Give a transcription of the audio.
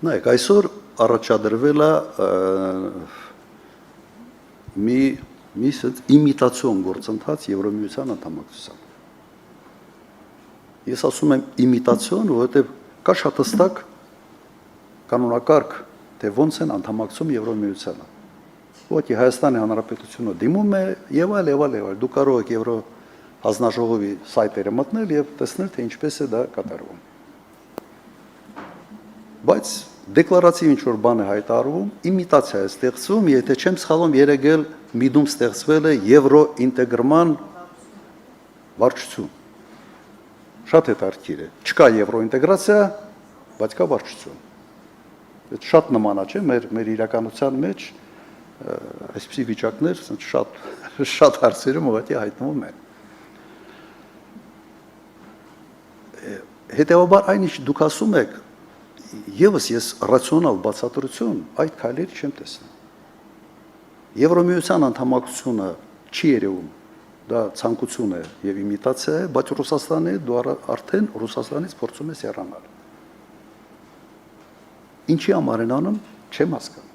Նայեք, այսօր առաջադրվել է մի իմիտացիոն գործընթաց Եվրամիության անդամակցությամբ։ Ես ասում եմ իմիտացիոն, որովհետև կա շատ հստակ կանոնակարգ, թե ոնց են անդամակցում Եվրամիությանը։ Ուղղակի Հայաստանի Հանրապետությունը դիմում է եւ այլ։ Դու կարող եք Եվրո հանձնաժողովի սայթերը մտնել եւ տեսնել, թե ինչպես է դա կատարվում։ Բայց դեկլարատիվ ինչ-որ բան է հայտարարվում, իմիտացիա է ստեղծվում, եթե չեմ սխալվում, երեգել միտում ստեղծվել է եվրոինտեգրման վարչություն։ Շատ հետաքրքիր է։ Չկա եվրոինտեգրացիա, բայց կա վարչություն։ Դա շատ նման է, չէ՞, մեր իրականության մեջ այսպիսի վիճակներ շատ հարցերում ուղղակի հայտնվում են։ Հետևաբար այն ինչ դուք ասում եք, Եվս ես ռացիոնալ բացատրություն այդ քայլերի չեմ տեսնում։ Եվրամիության անդամակցությունը չի երևում, դա ցանկություն է եւ իմիտացիա է, բայց Ռուսաստանի դու արդեն Ռուսաստանից փորձում ես հեռանալ։ Ինչի համար են անում, չեմ հասկանում։